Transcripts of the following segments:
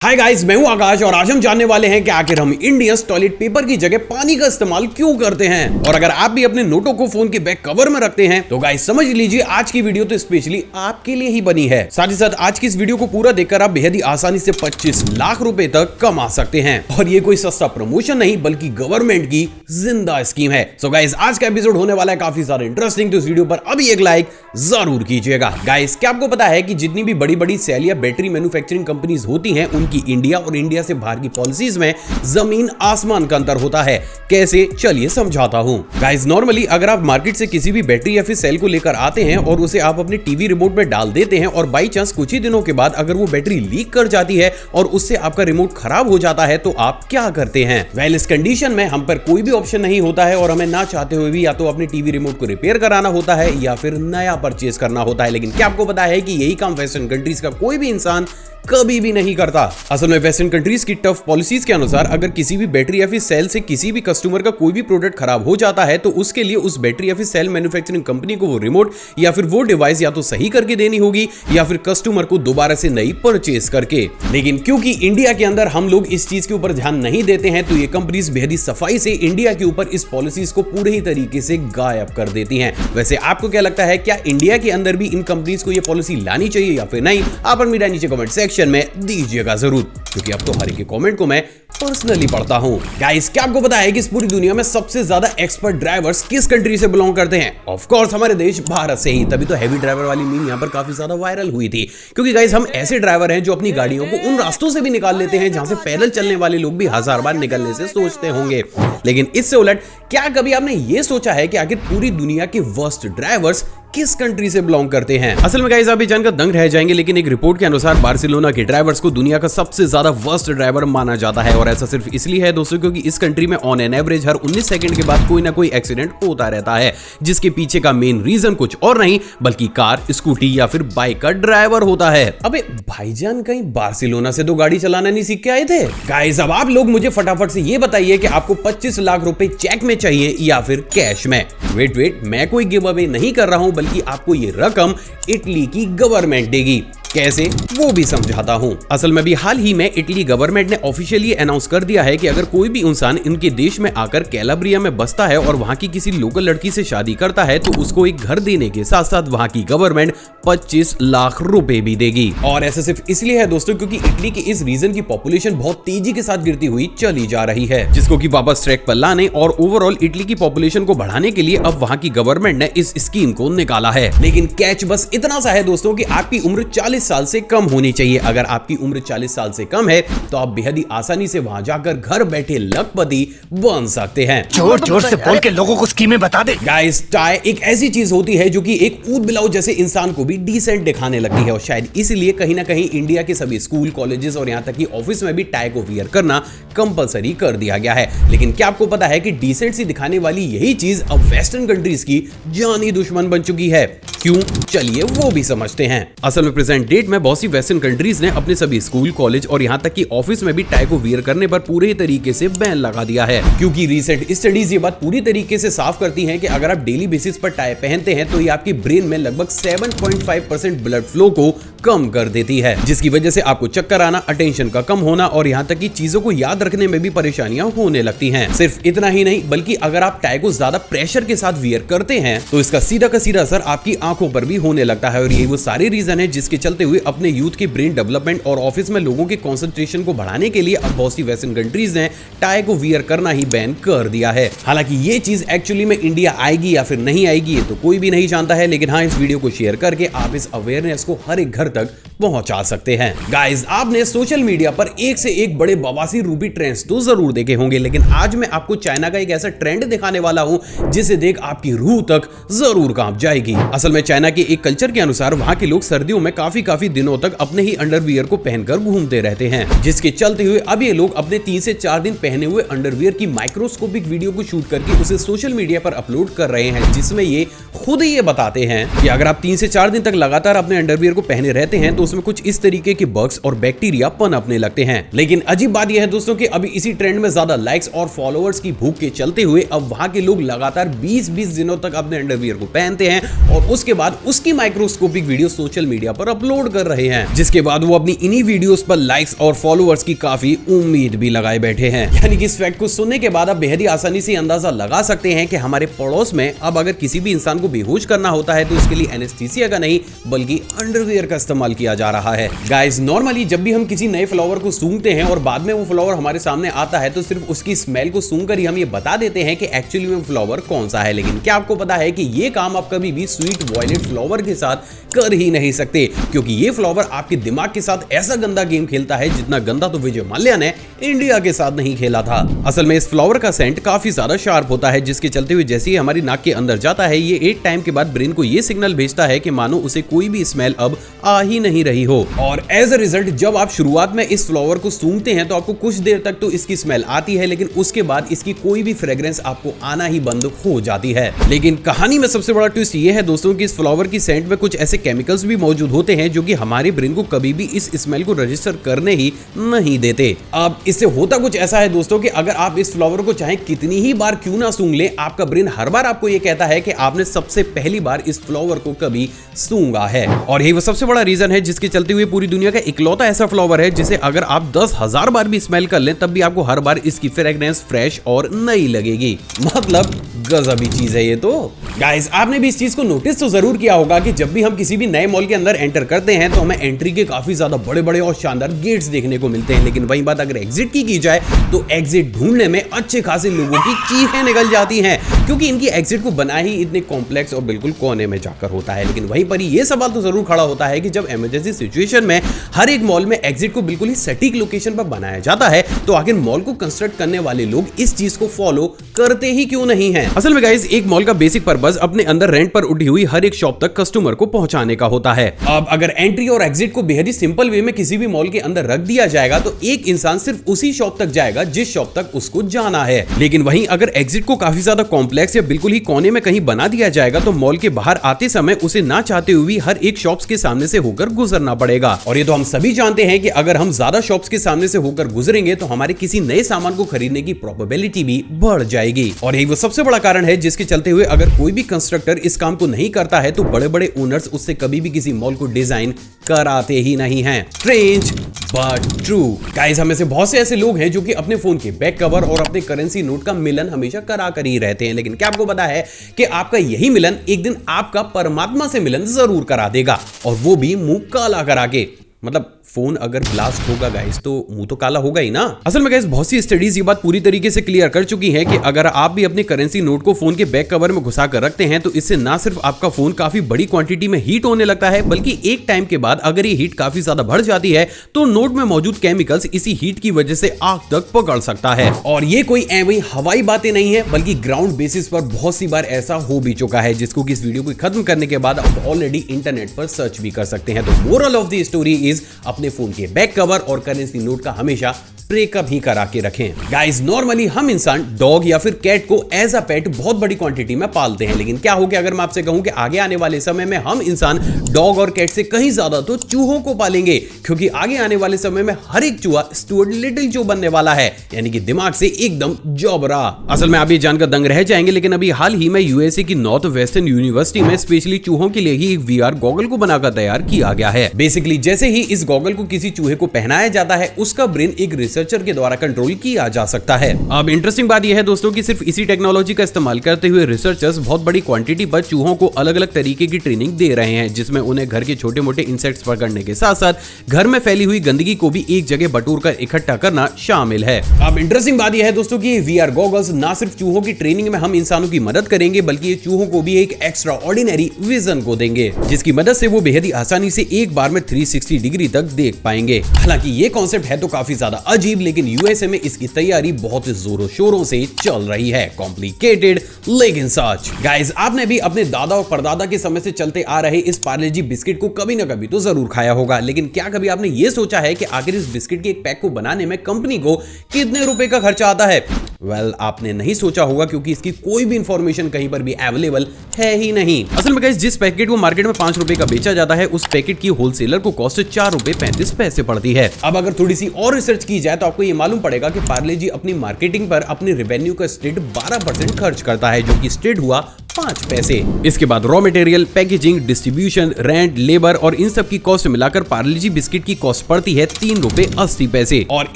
Hi guys, मैं हूं आकाश और आज हम जानने वाले हैं कि आखिर हम इंडियंस टॉयलेट पेपर की जगह पानी का इस्तेमाल क्यों करते हैं। और अगर आप भी अपने नोटों को फोन के बैक कवर में रखते हैं तो गाइस समझ लीजिए आज की वीडियो तो स्पेशली आपके लिए ही बनी है। साथ ही साथ आज की इस वीडियो को पूरा देखकर आप बेहद ही आसानी से 25 लाख रुपए तक कमा सकते हैं। और ये कोई सस्ता प्रमोशन नहीं बल्कि गवर्नमेंट की जिंदा स्कीम है। सो गाइस आज का एपिसोड होने वाला है काफी सारा इंटरेस्टिंग, तो इस वीडियो पर अभी एक लाइक जरूर कीजिएगा। गाइस क्या आपको पता है कि जितनी भी बड़ी बड़ी सेल या बैटरी मैन्युफैक्चरिंग कंपनीज होती हैं उनकी इंडिया और इंडिया से बाहर की पॉलिसीज में जमीन आसमान का अंतर होता है। कैसे, चलिए समझाता हूं। गाइस नॉर्मली अगर आप मार्केट से किसी भी बैटरी या फिर सेल को लेकर आते हैं और उसे आप अपने टीवी रिमोट में डाल देते हैं और बाई चांस कुछ ही दिनों के बाद अगर वो बैटरी लीक कर जाती है और उससे आपका रिमोट खराब हो जाता है तो आप क्या करते हैं। वेल इस कंडीशन में हम पर कोई भी ऑप्शन नहीं होता है और हमें ना चाहते हुए भी या तो अपने टीवी रिमोट को रिपेयर कराना होता है या फिर नया परचेज करना होता है। लेकिन क्या आपको पता है कि यही काम वेस्टर्न कंट्रीज का कोई भी इंसान कभी भी नहीं करता। असल में वेस्टर्न कंट्रीज की टफ पॉलिसीज के अनुसार अगर किसी भी बैटरी या फिर सेल से किसी भी कस्टमर का कोई भी प्रोडक्ट खराब हो जाता है तो उसके लिए उस बैटरी या फिर सेल मैन्युफैक्चरिंग कंपनी को वो रिमोट या फिर वो डिवाइस या तो सही करके देनी होगी या फिर कस्टमर को दोबारा से नई परचेज करके। लेकिन क्योंकि इंडिया के अंदर हम लोग इस चीज के ऊपर ध्यान नहीं देते हैं तो ये कंपनीज बेहद ही सफाई से इंडिया के ऊपर इस पॉलिसीज को पूरे ही तरीके से गायब कर देती हैं। वैसे आपको क्या लगता है, क्या इंडिया के अंदर भी इन कंपनीज को ये पॉलिसी लानी चाहिए या फिर नहीं? आप मेरा नीचे कमेंट सेक्शन में दीजिएगा जरूर, क्योंकि अब तो हर एक के कमेंट को मैं पर्सनली पढ़ता हूं। गाइस क्या आपको पता है कि इस पूरी दुनिया में सबसे ज्यादा एक्सपर्ट ड्राइवर्स किस कंट्री से बिलोंग करते हैं? ऑफ कोर्स हमारे देश भारत से ही। तभी तो हैवी ड्राइवर वाली मीम यहां पर काफी ज्यादा वायरल हुई थी, क्योंकि गाइस हम ऐसे ड्राइवर हैं जो अपनी गाड़ियों को उन रास्तों से भी निकाल लेते हैं जहां से पैदल चलने वाले लोग भी हजार बार निकलने से सोचते होंगे। लेकिन इससे उलट क्या कभी आपने ये सोचा है कि आखिर पूरी दुनिया के वर्स्ट ड्राइवर्स किस कंट्री से बिलोंग करते हैं? असल में गाइस आप ये जानकर दंग रह जाएंगे, लेकिन एक रिपोर्ट के अनुसार बार्सिलोना के ड्राइवर्स को दुनिया का सबसे ज्यादा वर्स्ट ड्राइवर माना जाता है। और ऐसा सिर्फ इसलिए है दोस्तों क्योंकि इस कंट्री में on an average her 19 second के बाद कोई ना कोई एक्सीडेंट होता रहता है, जिसके पीछे का मेन रीजन कुछ और नहीं बल्कि कार, स्कूटी या फिर बाइक का ड्राइवर होता है। अबे भाईजान कहीं बार्सिलोना से तो गाड़ी चलाना नहीं सीख के आए थे? गाइस अब आप लोग मुझे फटाफट से ये बताइए कि आपको 25 लाख रुपए चेक में चाहिए या फिर कैश में? वेट मैं कोई गिव अवे नहीं कर रहा हूं बल्कि आपको ये रकम इटली की गवर्नमेंट देगी। कैसे, वो भी समझाता हूं। असल में भी हाल ही में इटली गवर्नमेंट ने ऑफिशियली अनाउंस कर दिया है कि अगर कोई भी इंसान इनके देश में आकर कैलाब्रिया में बसता है और वहां की किसी लोकल लड़की से शादी करता है तो उसको एक घर देने के साथ साथ वहां की गवर्नमेंट 25 लाख रुपए भी देगी। और ऐसा सिर्फ इसलिए है दोस्तों क्योंकि इटली के इस रीजन की पॉपुलेशन बहुत तेजी के साथ गिरती हुई चली जा रही है, जिसको कि वापस ट्रैक पर लाने और ओवरऑल इटली की पॉपुलेशन को बढ़ाने के लिए अब वहां की गवर्नमेंट ने इस स्कीम को निकाला है। लेकिन कैच बस इतना सा है दोस्तों कि आपकी उम्र 40 साल से कम होनी चाहिए। अगर आपकी उम्र 40 साल से कम है तो आप बेहद ही आसानी से वहां जाकर घर बैठे लखपति बन सकते हैं। जोर जोर से बोल के लोगों को स्कीमें बता दे। गाइस टाई एक ऐसी चीज होती है जो कि एक ऊद बिलाव जैसे इंसान को भी डिसेंट दिखाने लगती है और शायद इसीलिए कहीं ना कहीं इंडिया के सभी स्कूल, कॉलेजेस और यहां तक कि ऑफिस में भी टाई को वियर करना कंपलसरी कर दिया गया है। लेकिन क्या आपको पता है कि डिसेंसी दिखाने वाली यही चीज अब वेस्टर्न कंट्रीज की जानी दुश्मन बन चुकी है? क्यों, चलिए वो भी समझते हैं। असल में प्रेजेंट डेट में बहुत सी वेस्टर्न कंट्रीज ने अपने सभी स्कूल, कॉलेज और यहां तक कि ऑफिस में भी टाई को वियर करने पर पूरे तरीके से बैन लगा दिया है, क्योंकि रिसेंट स्टडीज ये बात पूरी तरीके से साफ करती हैं कि अगर आप डेली बेसिस पर टाई पहनते हैं तो ये आपके ब्रेन में लगभग 7.5% ब्लड फ्लो को कम कर देती है, जिसकी वजह से आपको चक्कर आना, अटेंशन का कम होना और यहां तक कि चीजों को याद रखने में भी परेशानियां होने लगती हैं। सिर्फ इतना ही नहीं बल्कि अगर आप टाई को ज्यादा प्रेशर के साथ वियर करते हैं तो इसका सीधा का सीधा असर आपकी आंखों पर भी होने लगता है। और यही वो सारे रीजन है जिसके चलते हुए अपने यूथ के ब्रेन डेवलपमेंट और ऑफिस में लोगों के कंसंट्रेशन को बढ़ाने के लिए अब बहुत सी वेस्टर्न कंट्रीज ने टाई को वियर करना ही बैन कर दिया है। हालांकि ये चीज एक्चुअली में इंडिया आएगी या फिर नहीं आएगी ये तो कोई भी नहीं जानता है, लेकिन हाँ इस वीडियो को शेयर करके आप इस अवेयरनेस को हर एक घर तक पहुंचा सकते हैं। गाइस आपने सोशल मीडिया पर एक से एक बड़े बवासीर रूबी ट्रेंड्स तो जरूर देखे होंगे, लेकिन आज मैं आपको चाइना का एक ऐसा ट्रेंड दिखाने वाला हूं जिसे देख आपकी रूह तक जरूर कांप जाएगी। असल में चाइना के एक कल्चर के अनुसार वहां के लोग सर्दियों में काफी दिनों तक अपने ही अंडरवियर को पहनकर घूमते रहते हैं, जिसके चलते हुए अब ये लोग अपने 3 से 4 दिन पहने हुए अंडरवियर की माइक्रोस्कोपिक वीडियो को शूट करके उसे सोशल मीडिया पर अपलोड कर रहे हैं, जिसमें ये खुद ही ये बताते हैं कि अगर आप 3 से 4 दिन तक लगातार अपने अंडरवियर को पहने रहते हैं तो उसमें कुछ इस तरीके के बग्स और बैक्टीरिया पनपने लगते हैं। लेकिन अजीब बात यह है दोस्तों कि अभी इसी ट्रेंड में ज्यादा लाइक्स और फॉलोअर्स की भूख के चलते हुए अब वहां के लोग लगातार 20-20 दिनों तक अपने अंडरवियर को पहनते हैं और उसके बाद उसकी माइक्रोस्कोपिक वीडियो सोशल मीडिया पर अपलोड कर रहे हैं, जिसके बाद वो अपनी इन्हीं वीडियोस पर लाइक्स और फॉलोअर्स की काफी उम्मीद भी लगाए बैठे हैं। यानी कि इस फैक्ट को सुनने के बाद आप बेहद ही आसानी से अंदाजा लगा सकते हैं कि हमारे पड़ोस में अब अगर किसी भी इंसान को बेहोश करना होता है तो इसके लिए एनेस्थीसिया का नहीं बल्कि अंडरवियर का इस्तेमाल किया जा रहा है। गाइस, नॉर्मली जब भी हम किसी नए फ्लावर को सूंघते हैं और बाद में वो फ्लावर हमारे सामने आता है तो सिर्फ उसकी स्मेल को सूंघकर ही हम ये बता देते हैं कि एक्चुअली में फ्लावर कौन सा है। लेकिन क्या आपको पता है कि ये काम आप कभी भी स्वीट वॉयलेट फ्लावर के साथ कर ही नहीं सकते, क्योंकि ये फ्लावर आपके दिमाग के साथ ऐसा गंदा गेम खेलता है जितना गंदा तो विजय माल्या ने इंडिया के साथ नहीं खेला था। असल में इस फ्लावर का सेंट काफी ज्यादा शार्प होता है, जिसके चलते हुए जैसे ही हमारी नाक के अंदर जाता है ये एक टाइम के बाद ब्रेन को ये सिग्नल भेजता है कि मानो उसे कोई भी स्मेल अब आ ही नहीं रही हो। और एज अ रिजल्ट जब आप शुरुआत में इस फ्लावर को सूंघते हैं तो आपको कुछ देर तक तो इसकी स्मेल आती है, लेकिन उसके बाद इसकी कोई भी फ्रेग्रेंस आपको आना ही बंद हो जाती है। लेकिन कहानी में सबसे बड़ा ट्विस्ट ये है दोस्तों कि इस फ्लावर की सेंट में कुछ ऐसे केमिकल्स भी मौजूद होते हैं जो कि हमारे ब्रेन को कभी भी इस स्मेल को रजिस्टर करने ही नहीं देते। अब इससे होता कुछ ऐसा है दोस्तों कि अगर आप इस फ्लावर को चाहे कितनी ही बार क्यों ना सूंघ ले, आपका ब्रेन हर बार आपको यह कहता है कि आपने सबसे पहली बार इस फ्लावर को कभी सूंघा है। और यही वो सबसे बड़ा रीजन है जिसके चलते हुए पूरी दुनिया का इकलौता ऐसा फ्लावर है जिसे अगर आप 10,000 बार भी स्मेल कर लें तब भी आपको हर बार इसकी फ्रेग्रेंस फ्रेश और नई लगेगी। मतलब गजबी चीज है ये तो। गाइस, आपने भी इस चीज को नोटिस तो जरूर किया होगा कि जब भी हम किसी भी नए मॉल के अंदर एंटर करते हैं तो हमें एंट्री के काफी ज्यादा बड़े बड़े और शानदार गेट्स देखने को मिलते हैं, लेकिन वही बात अगर एग्जिट की जाए तो एग्जिट ढूंढने में अच्छे खासे लोगों की चीखें निकल जाती हैं, क्योंकि इनकी एग्जिट को बना ही इतने कॉम्प्लेक्स और बिल्कुल कोने में जाकर होता है। लेकिन वहीं पर ये सवाल तो जरूर खड़ा होता है कि जब इमरजेंसी सिचुएशन में हर एक मॉल में एग्जिट को बिल्कुल ही सटीक लोकेशन पर बनाया जाता है तो आखिर मॉल को कंस्ट्रक्ट करने वाले लोग इस चीज को फॉलो करते ही क्यों नहीं हैं? असल में गाइस, एक मॉल का बेसिक पर्पस अपने अंदर रेंट पर उठी हुई हर एक शॉप तक कस्टमर को पहुंचाने का होता है। अब अगर एंट्री और एग्जिट को बेहद ही सिंपल वे में किसी भी मॉल के अंदर रख दिया जाएगा तो एक इंसान सिर्फ उसी शॉप तक जाएगा जिस शॉप तक उसको जाना है। लेकिन वहीं अगर एग्जिट को काफी ज्यादा कॉम्प्लेक्स या बिल्कुल ही कोने में कहीं बना दिया जाएगा तो मॉल के बाहर आते समय उसे ना चाहते हुए हर एक शॉप्स के सामने से होकर गुजरना पड़ेगा। और ये तो हम सभी जानते हैं कि अगर हम ज्यादा शॉप्स के सामने से होकर गुजरेंगे तो हमारे किसी नए सामान को खरीदने की प्रोबेबिलिटी भी बढ़ जाएगी। और यही वो सबसे बड़ा कारण है जिसके चलते हुए अगर कोई भी कंस्ट्रक्टर इस काम को नहीं करता है तो बड़े बड़े ओनर्स उससे कभी भी किसी मॉल को डिजाइन कराते ही नहीं हैं। Strange but true. गाइस, हमें से बहुत से ऐसे लोग हैं जो कि अपने फोन के बैक कवर और अपने करेंसी नोट का मिलन हमेशा करा कर ही रहते हैं, लेकिन क्या आपको पता है कि आपका यही मिलन एक दिन आपका परमात्मा से मिलन जरूर करा देगा, और वो भी मुंह काला करा के। मतलब फोन अगर ब्लास्ट होगा गाइस तो मुंह तो काला होगा ही ना। असल में गाइस, बहुत सी स्टडीज ये बात पूरी तरीके से क्लियर कर चुकी है कि अगर आप भी अपने करेंसी नोट को फोन के बैक कवर में घुसा कर रखते हैं तो इससे ना सिर्फ आपका फोन काफी बड़ी क्वांटिटी में हीट होने लगता है, बल्कि एक टाइम के बाद अगर ये हीट काफी ज्यादा बढ़ जाती है तो नोट में मौजूद केमिकल्स इसी हीट की वजह से आग तक पकड़ सकता है। और ये कोई वही हवाई बातें नहीं है, बल्कि ग्राउंड बेसिस पर बहुत सी बार ऐसा हो भी चुका है, जिसको कि इस वीडियो को खत्म करने के बाद आप ऑलरेडी इंटरनेट पर सर्च भी कर सकते हैं। तो moral of the story is अपने फोन के बैक कवर और करेंसी नोट का हमेशा ब्रेकअप ही करा के रखें। गाइस, नॉर्मली हम इंसान डॉग या फिर कैट को एज अ पेट बहुत बड़ी क्वांटिटी में पालते हैं, लेकिन क्या हो गया अगर मैं आपसे कहूं कि आगे आने वाले समय में हम इंसान डॉग और कैट से कहीं ज्यादा तो चूहों को पालेंगे, क्योंकि आगे आने वाले समय में हर एक चूहा स्टुअर्ट लिटिल जो बनने वाला है, यानी कि दिमाग से एकदम जबरा। असल में आप ये जानकर दंग रह जाएंगे, लेकिन अभी हाल ही में यूएसए की नॉर्थ वेस्टर्न यूनिवर्सिटी में स्पेशली चूहों के लिए ही एक वीआर गॉगल को बनाकर तैयार किया गया है। बेसिकली जैसे ही इस गॉगल को किसी चूहे को पहनाया जाता है उसका ब्रेन एक रिसर्चर के द्वारा कंट्रोल किया जा सकता है। अब इंटरेस्टिंग बात यह है दोस्तों कि सिर्फ इसी टेक्नोलॉजी का इस्तेमाल करते हुए रिसर्चर्स बहुत बड़ी क्वांटिटी पर चूहों को अलग अलग तरीके की ट्रेनिंग दे रहे हैं, जिसमें उन्हें घर के छोटे मोटे इंसेक्ट्स पकड़ने के साथ साथ घर में फैली हुई गंदगी को भी एक जगह बटोर कर इकट्ठा करना शामिल है। अब इंटरेस्टिंग बात यह है दोस्तों कि वीआर गॉगल्स ना सिर्फ चूहों की ट्रेनिंग में हम इंसानों की मदद करेंगे, बल्कि ये चूहों को भी एक एक्स्ट्रा ऑर्डिनरी विजन को देंगे, जिसकी मदद से वो बेहद ही आसानी से एक बार में 360 डिग्री तक देख पाएंगे। हालांकि ये कॉन्सेप्ट है तो काफी ज्यादा अजीब, लेकिन यूएसए में इसकी तैयारी बहुत जोरों शोरों से चल रही है। कॉम्प्लिकेटेड लेकिन सच। गाइस, आपने भी अपने दादा और परदादा के समय से चलते आ रहे इस पार्ले जी बिस्किट को कभी ना कभी तो जरूर खाया होगा, लेकिन क्या कभी आपने ये सोचा है कि आखिर इस बिस्किट के एक पैक को बनाने में कंपनी को कितने रुपए का खर्चा आता है? वेल आपने नहीं सोचा होगा, क्योंकि इसकी कोई भी इंफॉर्मेशन कहीं पर भी अवेलेबल है ही नहीं। असल में गाइस जिस पैकेट को मार्केट में 5 रुपए का बेचा जाता है, उस पैकेट की होलसेलर को कॉस्ट 4 रुपए 35 पैसे पड़ती है। अब अगर थोड़ी सी और रिसर्च की जाए तो आपको ये मालूम पड़ेगा कि पार्ले जी अपनी मार्केटिंग पर अपने रेवेन्यू का स्टेट 12% खर्च करता है, जो कि स्टेट हुआ 5 पैसे। इसके बाद raw material, packaging, distribution, rent, labour और इन सब की कॉस्ट मिलाकर पार्ले जी बिस्किट की कॉस्ट पड़ती है 3 रुपए 80 पैसे। और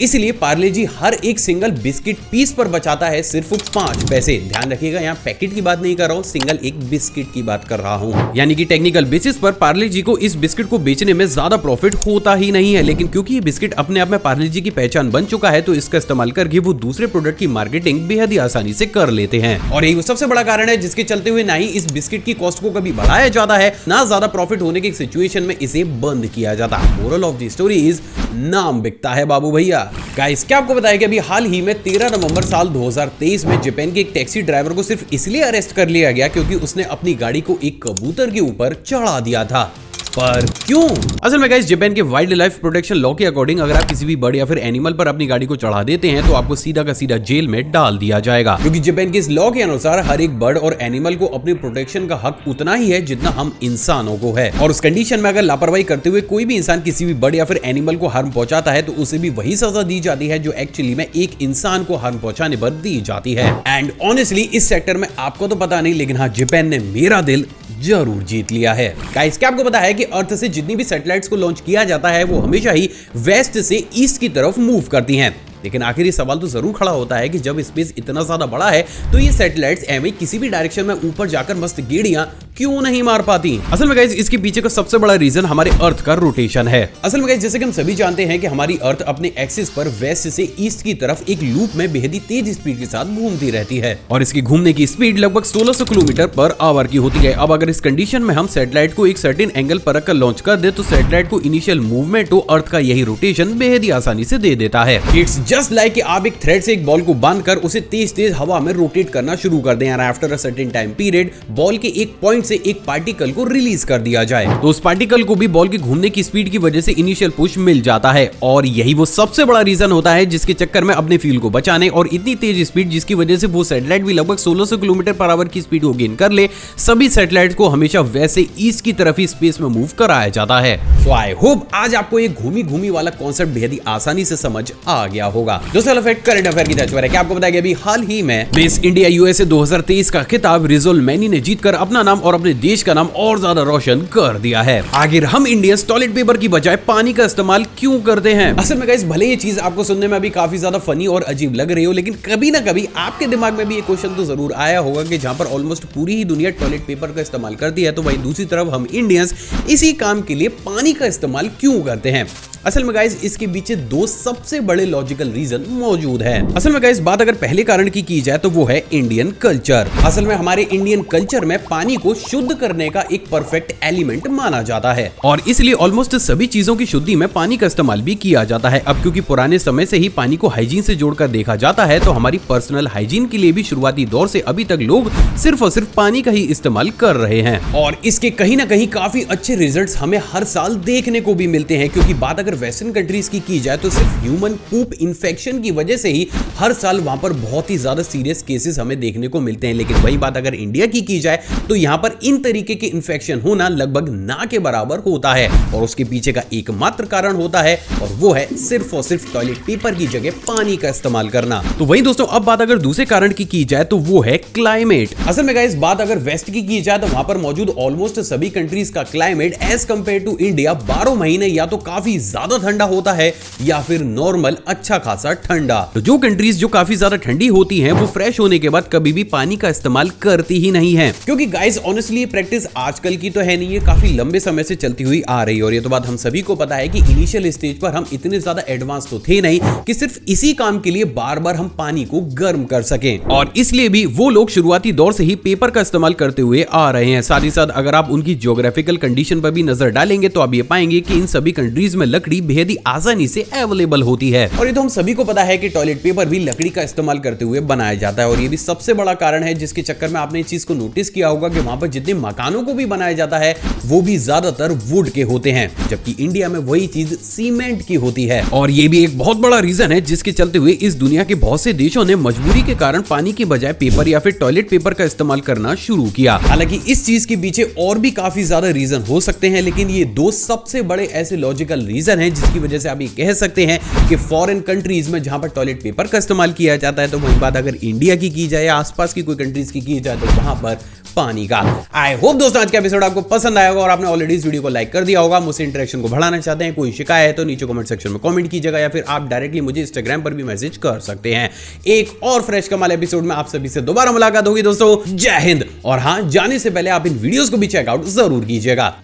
इसलिए पार्ले जी हर एक सिंगल बिस्किट पीस पर बचाता है सिर्फ 5 पैसे। ध्यान रखिएगा, यहाँ पैकेट की बात नहीं कर रहा हूँ, सिंगल एक बिस्किट की बात कर रहा हूँ। यानी कि टेक्निकल बेसिस पर पार्ले जी को इस बिस्किट को बेचने में ज्यादा प्रॉफिट होता ही नहीं है, लेकिन क्योंकि ये बिस्किट अपने आप में पार्ले जी की पहचान बन चुका है, तो इसका इस्तेमाल करके वो दूसरे प्रोडक्ट की मार्केटिंग बेहद ही आसानी से कर लेते हैं। और यही सबसे बड़ा कारण है जिसके चलते हुए ना ही इस बिस्किट की कॉस्ट को कभी बढ़ाया जाता है, ना ज्यादा प्रॉफिट होने की सिचुएशन में इसे बंद किया जाता। Moral of the story is नाम बिकता है बाबू भैया। गाइस क्या आपको बताया कि अभी हाल ही में 13 नवंबर साल 2023 में जापान के एक टैक्सी ड्राइवर को सिर्फ इसलिए अरेस्ट कर लिया गया क्योंकि उसने अपनी गाड़ी को एक कबूतर के ऊपर चढ़ा दिया था। पर क्यों? असल में गाइस जापान के वाइल्ड लाइफ प्रोटेक्शन लॉ के अकॉर्डिंग अगर आप किसी भी बर्ड या फिर एनिमल पर अपनी गाड़ी को चढ़ा देते हैं तो आपको सीधा का सीधा जेल में डाल दिया जाएगा, क्योंकि जापान के इस लॉ के अनुसार हर एक बर्ड और एनिमल को अपनी प्रोटेक्शन का हक उतना ही है जितना हम इंसानों को है। और उस कंडीशन में अगर लापरवाही करते हुए कोई भी इंसान किसी भी बर्ड या फिर एनिमल को हार्म पहुंचाता है तो उसे भी वही सजा दी जाती है जो एक्चुअली में एक इंसान को हार्म पहुंचाने पर दी जाती है। एंड ऑनेस्टली इस सेक्टर में आपको तो पता नहीं, लेकिन हाँ जापान ने मेरा दिल जरूर जीत लिया है। गाइस क्या आपको पता है कि अर्थ से जितनी भी सैटेलाइट्स को लॉन्च किया जाता है वो हमेशा ही वेस्ट से ईस्ट की तरफ मूव करती हैं। लेकिन आखिर ये सवाल तो जरूर खड़ा होता है कि जब स्पेस इतना ज्यादा बड़ा है तो ये सैटेलाइट्स एवं किसी भी डायरेक्शन में ऊपर जाकर मस्त गेड़ियां क्यों नहीं मार पाती? असल में गाइस इसके पीछे का सबसे बड़ा रीजन हमारे अर्थ का रोटेशन है। असल में गाइस जैसे कि हम सभी जानते हैं कि हमारी अर्थ अपने एक्सिस पर वेस्ट से ईस्ट की तरफ एक लूप में बेहद ही तेज स्पीड के साथ घूमती रहती है और इसकी घूमने की स्पीड लगभग 1600 किलोमीटर पर आवर की होती है। अब अगर इस कंडीशन में हम सैटेलाइट को एक सर्टेन एंगल पर रखकर लॉन्च कर दे तो सैटेलाइट को इनिशियल मूवमेंट तो अर्थ का यही रोटेशन बेहद ही आसानी से दे देता है। इट्स जस्ट लाइक कि आप एक थ्रेड से एक बॉल को बांधकर उसे तेज तेज हवा में रोटेट करना शुरू कर दें। After a certain time period ball के एक पॉइंट से एक पार्टिकल को रिलीज कर दिया जाए तो उस पार्टिकल को भी बॉल के घूमने की स्पीड की वजह से इनिशियल पुश मिल जाता है। और यही वो सबसे बड़ा रीजन होता है जिसके चक्कर में अपने फ्यूल को बचाने और इतनी तेज स्पीड जिसकी वजह से वो सैटेलाइट भी लगभग 1600 किलोमीटर पर आवर की स्पीड को गेन कर ले, सभी सैटेलाइट को हमेशा वैसे ईस्ट की तरफ ही स्पेस में मूव कराया जाता है। सो आई होप आज आपको ये घूमी घूमी वाला कॉन्सेप्ट बेहद ही आसानी से समझ आ गया होगा। दोस्तों करंट अफेयर की तस्वीर है क्या आपको बताया अभी हाल ही में मिस इंडिया यूएसए 2023 का खिताब रिजोल मैनी ने जीतकर अपना नाम और अपने देश का नाम और ज्यादा रोशन कर दिया है। आखिर हम इंडियंस टॉयलेट पेपर की बजाय पानी का इस्तेमाल क्यों करते हैं? असल में गाइस भले ये चीज आपको सुनने में अभी काफी ज्यादा फनी और अजीब लग रही हो, लेकिन कभी ना कभी आपके दिमाग में भी ये क्वेश्चन तो जरूर आया होगा कि जहां पर ऑलमोस्ट पूरी ही दुनिया टॉयलेट पेपर का इस्तेमाल करती है तो वहीं दूसरी तरफ हम इंडियंस इसी काम के लिए पानी का इस्तेमाल क्यों करते हैं? असल में गाइस इसके पीछे दो सबसे बड़े लॉजिकल रीजन मौजूद है। असल में गाइस बात अगर पहले कारण की जाए तो वो है इंडियन कल्चर। असल में हमारे इंडियन कल्चर में पानी को शुद्ध करने का एक परफेक्ट एलिमेंट माना जाता है और इसलिए ऑलमोस्ट सभी चीजों की शुद्धि में पानी का इस्तेमाल भी किया जाता है। अब क्योंकि पुराने समय से ही पानी को हाइजीन से जोड़कर देखा जाता है तो हमारी पर्सनल हाइजीन के लिए भी शुरुआती दौर से अभी तक लोग सिर्फ और सिर्फ पानी का ही इस्तेमाल कर रहे हैं और इसके कहीं ना कहीं काफी अच्छे रिजल्ट्स हमें हर साल देखने को भी मिलते हैं। क्योंकि बात अगर वेस्टर्न कंट्रीज की जाए तो सिर्फ ह्यूमन पूप इन्फेक्शन की वजह से ही हर साल वहां पर बहुत ही ज्यादा सीरियस केसेस हमें देखने को मिलते हैं। लेकिन वही बात अगर इंडिया की जाए तो यहां पर इन तरीके के इन्फेक्शन होना लगभग ना के बराबर होता है और उसके पीछे का एकमात्र कारण होता है और वो है सिर्फ और सिर्फ टॉयलेट पेपर की जगह पानी का इस्तेमाल करना। तो वही दोस्तों अब बात अगर दूसरे कारण की जाए तो वो है क्लाइमेट। असल में गाइस बात अगर वेस्ट की जाए तो वहां पर मौजूद ऑलमोस्ट सभी कंट्रीज का climate as compare to India 12 महीने या तो काफी ज्यादा ठंडा होता है या फिर नॉर्मल अच्छा खासा ठंडा। तो जो कंट्रीज जो काफी ज्यादा ठंडी होती हैं वो फ्रेश होने के बाद कभी भी पानी का इस्तेमाल करती ही नहीं है। क्योंकि गाइस ऑनेस्टली ये प्रैक्टिस आजकल की तो है नहीं, ये काफी लंबे समय से चलती हुई आ रही है और ये तो बात हम सभी को पता है कि इनिशियल स्टेज पर हम इतने ज्यादा एडवांस तो थे नहीं कि सिर्फ इसी काम के लिए बार बार हम पानी को गर्म कर सकें और इसलिए भी वो लोग शुरुआती दौर से ही पेपर का इस्तेमाल करते हुए आ रहे हैं। साथ ही साथ अगर आप उनकी ज्योग्राफिकल कंडीशन पर भी नजर डालेंगे तो आप ये पाएंगे कि इन सभी कंट्रीज में लकड़ी लकड़ी बेहद ही आसानी से अवेलेबल होती है। और ये तो हम सभी को पता है कि टॉयलेट पेपर भी लकड़ी का इस्तेमाल करते हुए बनाया जाता है और ये भी सबसे बड़ा कारण है जिसके चक्कर में आपने इस चीज को नोटिस किया होगा कि वहां पर जितने मकानों को भी बनाया जाता है वो भी ज्यादातर वुड के होते हैं, जबकि इंडिया में वही चीज सीमेंट की होती है। और ये भी एक बहुत बड़ा रीजन है जिसके चलते हुए इस दुनिया के बहुत से देशों ने मजबूरी के कारण पानी की बजाय पेपर या फिर टॉयलेट पेपर का इस्तेमाल करना शुरू किया। हालांकि इस चीज के पीछे और भी काफी ज्यादा रीजन हो सकते हैं, लेकिन ये दो सबसे बड़े ऐसे लॉजिकल रीजन हैं जिसकी वजह से आप ये कह सकते हैं कि फॉरेन कंट्रीज में जहां पर टॉयलेट पेपर का इस्तेमाल किया जाता है, तो वही बात अगर इंडिया की जाए या आसपास की कोई कंट्रीज की जाए तो वहां पर पानी का। आई होप दोस्तों आज का एपिसोड आपको पसंद आया होगा और आपने ऑलरेडी इस वीडियो को लाइक कर दिया होगा। मुझसे इंटरेक्शन को बढ़ाना चाहते हैं, कोई शिकायत है तो नीचे कमेंट सेक्शन में कमेंट कीजिएगा या फिर आप डायरेक्टली मुझे इंस्टाग्राम पर भी मैसेज कर सकते हैं। एक और फ्रेश कमाल एपिसोड में आप सभी से दोबारा मुलाकात होगी दोस्तों। जय हिंद। और हां, जाने से पहले आप इन वीडियोस को भी चेकआउट जरूर कीजिएगा।